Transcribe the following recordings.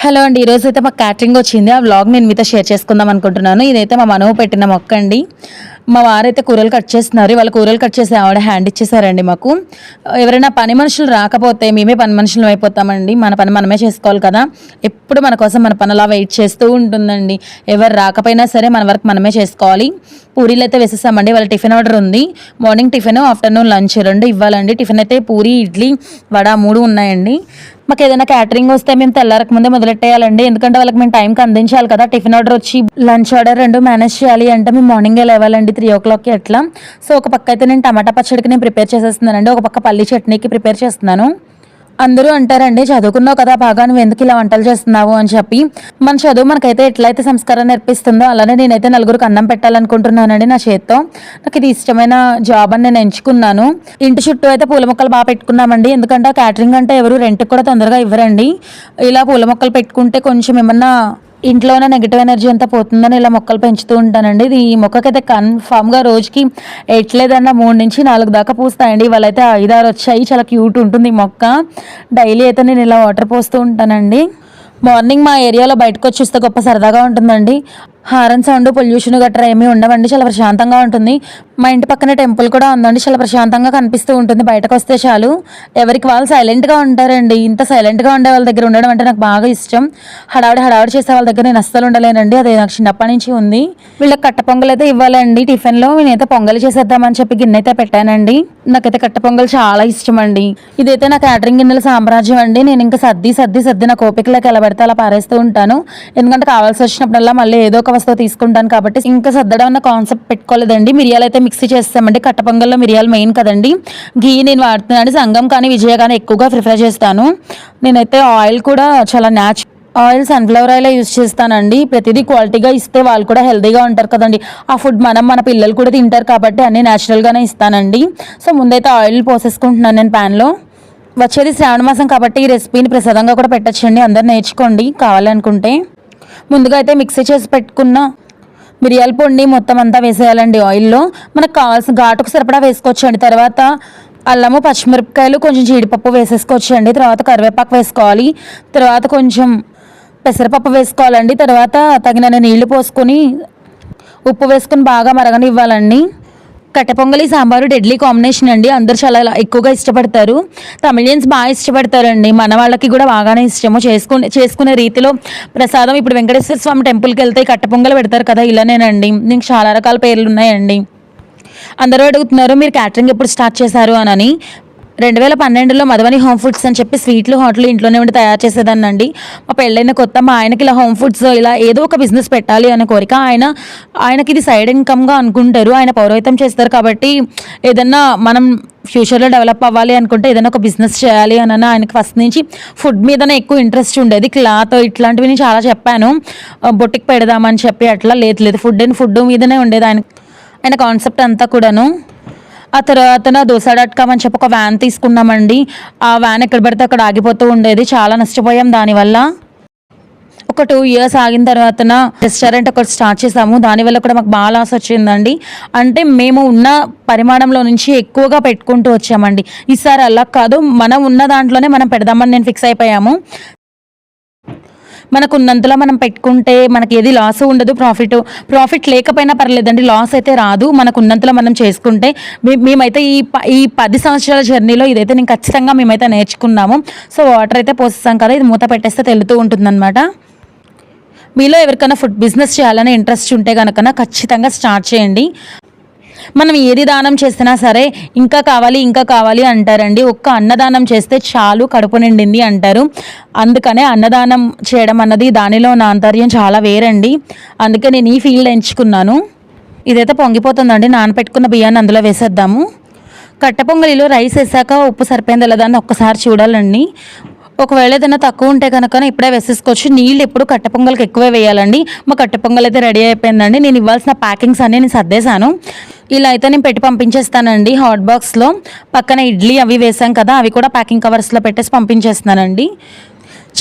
Hello అండి. ఈరోజైతే మాకు క్యాటరింగ్ వచ్చింది. ఆ వ్లాగ్ నేను మీతో షేర్ చేసుకుందాం అనుకుంటున్నాను. ఇదైతే మా మనవు పెట్టిన మొక్క అండి. మా వారైతే కూరలు కట్ చేస్తున్నారు. వాళ్ళ కూరలు కట్ చేసి ఆవిడ హ్యాండ్ ఇచ్చేసారండి మాకు. ఎవరైనా పని మనుషులు రాకపోతే మేమే పని మనుషులు అయిపోతామండి. మన పని మనమే చేసుకోవాలి కదా. ఎప్పుడు మన కోసం మన పని అలా వెయిట్ చేస్తూ ఉంటుందండి. ఎవరు రాకపోయినా సరే మన వరకు మనమే చేసుకోవాలి. పూరీలు అయితే వేసేసామండి. వాళ్ళ టిఫిన్ ఆర్డర్ ఉంది. మార్నింగ్ టిఫిన్, ఆఫ్టర్నూన్ లంచ్ రెండు ఇవ్వాలండి. టిఫిన్ అయితే పూరి, ఇడ్లీ, వడ 3 ఉన్నాయండి. మాకు ఏదైనా క్యాటరింగ్ వస్తే మేము తెల్లారక ముందే మొదలెట్టేయాలండి. ఎందుకంటే వాళ్ళకి మేము టైంకి అందించాలి కదా. టిఫిన్ ఆర్డర్ వచ్చి లంచ్ ఆర్డర్ 2 మేనేజ్ చేయాలి అంటే మేము మార్నింగే లేవాలండి 3 o'clockకి అట్లా. సో ఒక పక్క అయితే నేను టమాటా పచ్చడికి నేను ప్రిపేర్ చేసేస్తున్నానండి. ఒక పక్క పల్లి చట్నీకి ప్రిపేర్ చేస్తున్నాను. అందరూ అంటారండి, చదువుకున్నావు కదా బాగా, నువ్వు ఎందుకు ఇలా వంటలు చేస్తున్నావు అని చెప్పి. మన చదువు మనకైతే ఎట్లయితే సంస్కారం నేర్పిస్తుందో అలానే నేనైతే నలుగురికి అన్నం పెట్టాలనుకుంటున్నానండి నా చేత్తో. నాకు ఇది ఇష్టమైన జాబ్ అని నేను ఎంచుకున్నాను. ఇంటి చుట్టూ అయితే పూల మొక్కలు బాగా పెట్టుకున్నామండి. ఎందుకంటే క్యాటరింగ్ అంటే ఎవరు రెంట్కి కూడా తొందరగా ఇవ్వరండి. ఇలా పూల మొక్కలు పెట్టుకుంటే కొంచెం ఏమన్నా ఇంట్లోనే నెగిటివ్ ఎనర్జీ అంతా పోతుందని ఇలా మొక్కలు పెంచుతూ ఉంటానండి. ఇది ఈ మొక్కకైతే కన్ఫామ్గా రోజుకి ఎట్లేదన్నా 3 నుంచి 4 దాకా పూస్తాయండి. వాళ్ళైతే 5, 6 వచ్చాయి. చాలా క్యూట్ ఉంటుంది ఈ మొక్క. డైలీ అయితే నేను ఇలా వాటర్ పోస్తూ ఉంటానండి. మార్నింగ్ మా ఏరియాలో బయటకు వచ్చి చూస్తే గొప్ప సరదాగా ఉంటుందండి. హారన్ సౌండ్, పొల్యూషన్ గట్రా ఏమీ ఉండవండి. చాలా ప్రశాంతంగా ఉంటుంది. మా ఇంటి పక్కన టెంపుల్ కూడా ఉందండి. చాలా ప్రశాంతంగా కనిపిస్తూ ఉంటుంది. బయటకు వస్తే చాలు ఎవరికి వాళ్ళు సైలెంట్గా ఉంటారండి. ఇంత సైలెంట్గా ఉండే వాళ్ళ దగ్గర ఉండడం అంటే నాకు బాగా ఇష్టం. హడావిడి చేసే వాళ్ళ దగ్గర నేను అస్సలు ఉండలేనండి. అది నాకు చిన్నప్పటి నుంచి ఉంది. వీళ్ళకి కట్ట పొంగల్ అయితే ఇవ్వాలండి టిఫిన్లో. నేనైతే పొంగల్ చేసేద్దామని చెప్పి గిన్నె అయితే పెట్టానండి. నాకైతే కట్ట పొంగల్ చాలా ఇష్టం అండి. ఇదైతే నా క్యాటరింగ్ గిన్నెల సామ్రాజ్యం అండి. నేను ఇంకా సర్ది నా కోపికలోకి ఎలా పెడితే అలా పారేస్తూ ఉంటాను. ఎందుకంటే కావాల్సి వచ్చినప్పుడల్లా మళ్ళీ ఏదో ఒక వస్తువు తీసుకుంటాను కాబట్టి ఇంకా సర్దడం అన్న కాన్సెప్ట్ పెట్టుకోలేదండి. మిరియాలు అయితే మిక్సీ చేస్తామండి. కట్ట పొంగల్లో మిరియాలు మెయిన్ కదండి. ఘీ నేను వాడుతున్నాను. సంగం కానీ విజయ కానీ ఎక్కువగా ప్రిఫర్ చేస్తాను. నేనైతే ఆయిల్ కూడా చాలా ఆయిల్ సన్ఫ్లవర్ ఆయిల్ యూజ్ చేస్తానండి. ప్రతిదీ క్వాలిటీగా ఇస్తే వాళ్ళు కూడా హెల్తీగా ఉంటారు కదండి. ఆ ఫుడ్ మన పిల్లలు కూడా తింటారు కాబట్టి అన్నీ న్యాచురల్గానే ఇస్తానండి. సో ముందైతే ఆయిల్ పోసేసుకుంటున్నాను నేను ప్యాన్లో. వచ్చేది శ్రావణ మాసం కాబట్టి ఈ రెసిపీని ప్రసాదంగా కూడా పెట్టచ్చండి. అందరు నేర్చుకోండి కావాలనుకుంటే. ముందుగా అయితే మిక్సీ చేసి పెట్టుకున్న మిరియాల పొడిని మొత్తం అంతా వేసేయాలండి ఆయిల్లో. మనకు కావాల్సిన ఘాటుకు సరిపడా వేసుకోవచ్చండి. తర్వాత అల్లము, పచ్చిమిరపకాయలు, కొంచెం జీడిపప్పు వేసేసుకోవచ్చండి. తర్వాత కరివేపాకు వేసుకోవాలి. తర్వాత కొంచెం పెసరపప్పు వేసుకోవాలండి. తర్వాత తగినన్ని నీళ్లు పోసుకొని ఉప్పు వేసుకొని బాగా మరగనివ్వాలండి. కట్ట పొంగలి సాంబారు డెడ్లీ కాంబినేషన్ అండి. అందరూ చాలా ఎక్కువగా ఇష్టపడతారు. తమిళియన్స్ బాగా ఇష్టపడతారండి. మన వాళ్ళకి కూడా బాగానే ఇష్టము. చేసుకునే రీతిలో ప్రసాదం ఇప్పుడు వెంకటేశ్వర స్వామి టెంపుల్కి వెళ్తే కట్ట పొంగలు పెడతారు కదా, ఇలానేనండి. దీనికి చాలా రకాల పేర్లు ఉన్నాయండి. అందరూ అడుగుతున్నారు మీరు క్యాటరింగ్ ఎప్పుడు స్టార్ట్ చేశారు అని. 2012లో మధువని హోమ్ ఫుడ్స్ అని చెప్పి స్వీట్లు, హాట్లు ఇంట్లోనే ఉండి తయారు చేసేదాన్నండి. మా పెళ్ళైన కొత్త మా ఆయనకి ఇలా హోమ్ ఫుడ్స్ ఇలా ఏదో ఒక బిజినెస్ పెట్టాలి అనే కోరిక. ఆయనకి ఇది సైడ్ ఇన్కమ్గా అనుకుంటారు. ఆయన పౌరోహితం చేస్తారు కాబట్టి ఏదన్నా మనం ఫ్యూచర్లో డెవలప్ అవ్వాలి అనుకుంటే ఏదైనా ఒక బిజినెస్ చేయాలి అని ఆయనకి ఫస్ట్ నుంచి ఫుడ్ మీదనే ఎక్కువ ఇంట్రెస్ట్ ఉండేది. క్లాత్ ఇట్లాంటివి నేను చాలా చెప్పాను, బొట్టికి పెడదామని చెప్పి. అట్లా లేదు ఫుడ్ మీదనే ఉండేది ఆయన కాన్సెప్ట్ అంతా కూడాను. ఆ తర్వాత దోస.com అని చెప్పి ఒక వ్యాన్ తీసుకున్నామండి. ఆ వ్యాన్ ఎక్కడ పడితే అక్కడ ఆగిపోతూ ఉండేది. చాలా నష్టపోయాం దానివల్ల. ఒక 2 years ఆగిన తర్వాత రెస్టారెంట్ ఒకటి స్టార్ట్ చేసాము. దానివల్ల కూడా మాకు బాగా లాస్ వచ్చిందండి. అంటే మేము ఉన్న పరిమాణంలో నుంచి ఎక్కువగా పెట్టుకుంటూ వచ్చామండి. ఈసారి అలా కాదు, మనం ఉన్న దాంట్లోనే మనం పెడదామని నేను ఫిక్స్ అయిపోయాము. మనకు ఉన్నంతలో మనం పెట్టుకుంటే మనకి ఏది లాస్ ఉండదు. ప్రాఫిట్ లేకపోయినా పర్లేదండి, లాస్ అయితే రాదు. మనకు ఉన్నంతలో మనం చేసుకుంటే. మేమైతే ఈ 10 సంవత్సరాల జర్నీలో ఇదైతే నేను ఖచ్చితంగా మేమైతే నేర్చుకున్నాము. సో వాటర్ అయితే పోసేస్తాం కదా, ఇది మూత పెట్టేస్తే తెలుతూ ఉంటుందన్నమాట. మీలో ఎవరికైనా ఫుడ్ బిజినెస్ చేయాలని ఇంట్రెస్ట్ ఉంటే కనుక ఖచ్చితంగా స్టార్ట్ చేయండి. మనం ఏది దానం చేసినా సరే ఇంకా కావాలి అంటారండి. ఒక్క అన్నదానం చేస్తే చాలు, కడుపు నిండింది అంటారు. అందుకనే అన్నదానం చేయడం అన్నది దానిలో నా ఆంతర్యం చాలా వేరండి. అందుకే నేను ఈ ఫీల్డ్ ఎంచుకున్నాను. ఇదైతే పొంగిపోతుందండి. నానపెట్టుకున్న బియ్యాన్ని అందులో వేసేద్దాము. కట్ట పొంగలిలో రైస్ వేసాక ఉప్పు సరిపోయింది లేదా అని ఒక్కసారి చూడాలండి. ఒకవేళ ఏదైనా తక్కువ ఉంటే కనుక ఇప్పుడే వేసేసుకోవచ్చు. నీళ్ళు ఎప్పుడు కట్ట పొంగల్కి ఎక్కువే వేయాలండి. మా కట్ట పొంగల్ అయితే రెడీ అయిపోయిందండి. నేను ఇవ్వాల్సిన ప్యాకింగ్స్ అన్నీ నేను సర్దేశాను. ఇలా అయితే నేను పెట్టి పంపించేస్తానండి హాట్ బాక్స్లో. పక్కన ఇడ్లీ అవి వేసాం కదా, అవి కూడా ప్యాకింగ్ కవర్స్లో పెట్టేసి పంపించేస్తున్నానండి.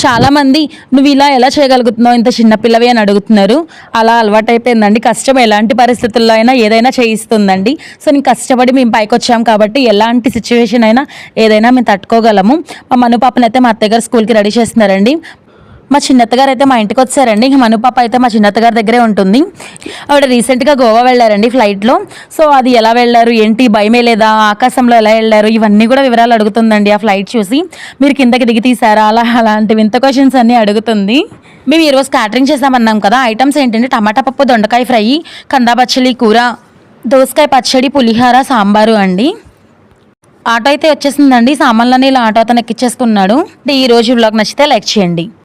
చాలామంది నువ్వు ఇలా ఎలా చేయగలుగుతున్నావు ఇంత చిన్నపిల్లవి అని అడుగుతున్నారు. అలా అలవాటైపోయిందండి. కష్టం ఎలాంటి పరిస్థితుల్లో అయినా ఏదైనా చేయిస్తుందండి. సో నేను కష్టపడి మేము పైకి వచ్చాం కాబట్టి ఎలాంటి సిచ్యువేషన్ అయినా ఏదైనా మేము తట్టుకోగలము. మా మను పాపనైతే మా అత్తయ్య గారు స్కూల్కి రెడీ చేస్తున్నారండి. మా చిన్నత్తగారు అయితే మా ఇంటికి వచ్చారండి. ఇంక మను పాప అయితే మా చిన్నత్తగారి దగ్గరే ఉంటుంది. ఆవిడ రీసెంట్గా గోవా వెళ్ళారండి ఫ్లైట్లో. సో అది ఎలా వెళ్ళారు ఏంటి, భయమే లేదా, ఆకాశంలో ఎలా వెళ్ళారు, ఇవన్నీ కూడా వివరాలు అడుగుతుందండి. ఆ ఫ్లైట్ చూసి మీరు కిందకి దిగి తీసారా, అలాంటి వింత క్వశ్చన్స్ అన్నీ అడుగుతుంది. మేము ఈరోజు క్యాటరింగ్ చేసామన్నాం కదా. ఐటమ్స్ ఏంటంటే టమాటా పప్పు, దొండకాయ ఫ్రై, కందా పచ్చడి కూర, దోసకాయ పచ్చడి, పులిహార, సాంబారు అండి. ఆటో అయితే వచ్చేసిందండి. సామాన్లన్నీ ఇలా ఆటో అతను ఎక్కిచ్చేసుకున్నాడు. ఈ రోజు వ్లాగ్ నచ్చితే లైక్ చేయండి.